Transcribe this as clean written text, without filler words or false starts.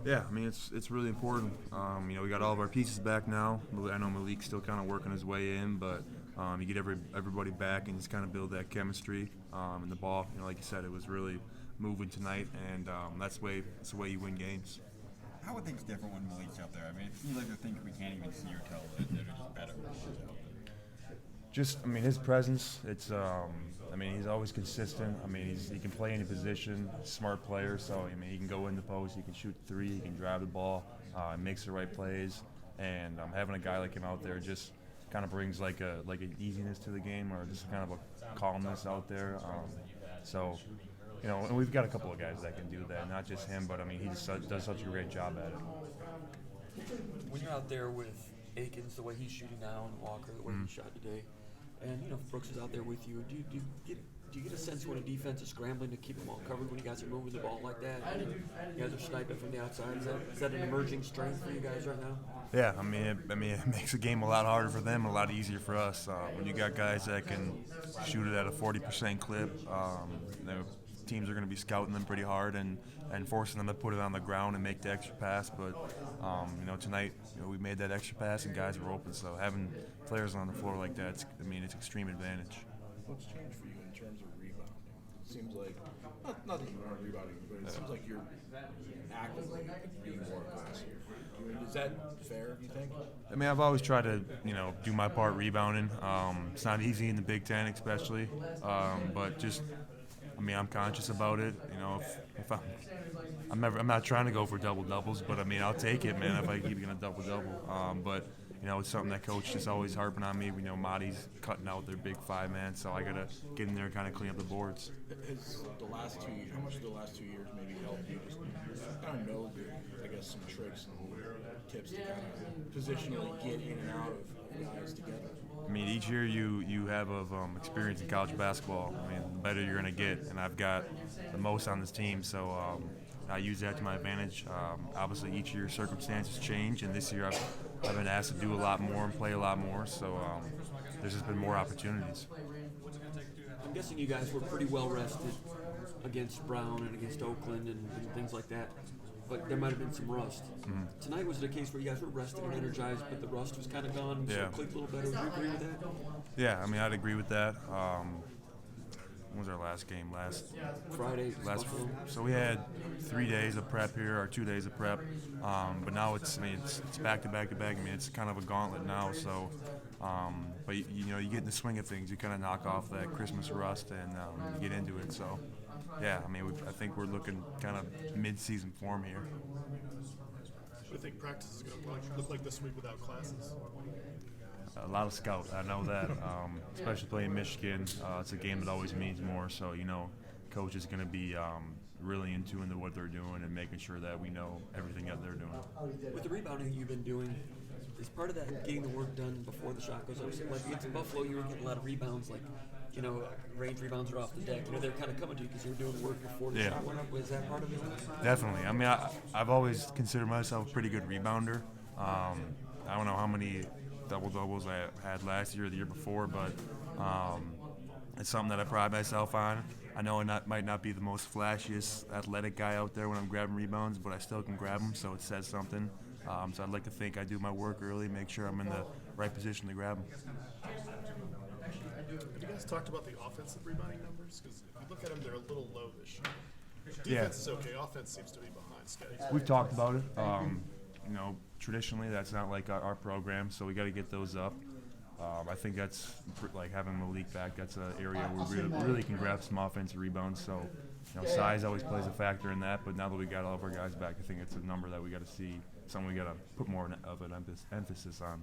Yeah, I mean it's really important. We got all of our pieces back now. I know Malik's still kind of working his way in, but you get everybody back and just kind of build that chemistry. And the ball, like you said, it was really moving tonight, and that's the way you win games. How are things different when Malik's out there? I mean, it seems like they're things we can't even see or tell that are just better when he's out there. Just, I mean, his presence. He's always consistent. I mean, he can play any position. Smart player, so I mean, he can go in the post. He can shoot three. He can drive the ball. He makes the right plays. And having a guy like him out there just kind of brings like an easiness to the game, or just kind of a calmness out there. And we've got a couple of guys that can do that. Not just him, but I mean, he just does such a great job at it. When you're out there with Akins, the way he's shooting now, and Walker, the way he shot today, and Brooks is out there with you, do you get a sense when a defense is scrambling to keep them all covered when you guys are moving the ball like that? And you guys are sniping from the outside. Is that an emerging strength for you guys right now? Yeah, it makes the game a lot harder for them, a lot easier for us. When you got guys that can shoot it at a 40% clip, teams are going to be scouting them pretty hard and forcing them to put it on the ground and make the extra pass. But tonight we made that extra pass and guys were open. So having players on the floor like that, it's extreme advantage. What's changed for you in terms of rebounding? It seems like, not that you aren't rebounding, but it seems like you're actively being more aggressive. Is that fair, you think? I mean, I've always tried to, do my part rebounding. It's not easy in the Big Ten, especially, but just, I'm conscious about it. If I'm not trying to go for double doubles, but I'll take it, man, if I keep getting a double double. But it's something that coach is always harping on me. We know Marty's cutting out their big five man, so I gotta get in there and kind of clean up the boards. How much of the last 2 years maybe helped you just kind of know, some tricks and tips to kind of positionally get in and out of guys together? Each year you have of experience in college basketball. The better you're gonna get, and I've got the most on this team, so I use that to my advantage. Obviously, each year circumstances change, and this year I've been asked to do a lot more and play a lot more, so there's just been more opportunities. I'm guessing you guys were pretty well rested against Brown and against Oakland and things like that, but there might have been some rust. Mm-hmm. Tonight was it a case where you guys were rested and energized, but the rust was kind of gone, so it clicked a little better? Would you agree with that? Yeah, I'd agree with that. When was our last game? Friday. So we had 3 days of prep here, or 2 days of prep, but now it's back to back to back. It's kind of a gauntlet now. So, but you get in the swing of things. You kind of knock off that Christmas rust and you get into it. So, yeah, I think we're looking kind of mid-season form here. Do you think practice is going to look like this week without classes? A lot of scout, I know that, especially playing Michigan. It's a game that always means more, so coach is going to be really in tune to what they're doing and making sure that we know everything that they're doing. With the rebounding you've been doing, is part of that getting the work done before the shot goes up? Like against Buffalo, you were getting a lot of rebounds, range rebounds are off the deck. They're kind of coming to you because you were doing the work before the shot went up. Was that part of it? Definitely. I've always considered myself a pretty good rebounder. I don't know how many double-doubles I had last year or the year before, but it's something that I pride myself on. I know I might not be the most flashiest athletic guy out there when I'm grabbing rebounds, but I still can grab them, so it says something. So I'd like to think I do my work early, make sure I'm in the right position to grab them. Have you guys talked about the offensive rebounding numbers? Because if you look at them, they're a little low this year. Defense is okay. Offense seems to be behind schedule. We've talked about it. Traditionally that's not like our program, so we got to get those up. I think that's like having Malik back. That's an area where we really can grab some offensive rebounds. So, size always plays a factor in that. But now that we got all of our guys back, I think it's a number that we got to see, something we got to put more of an emphasis on.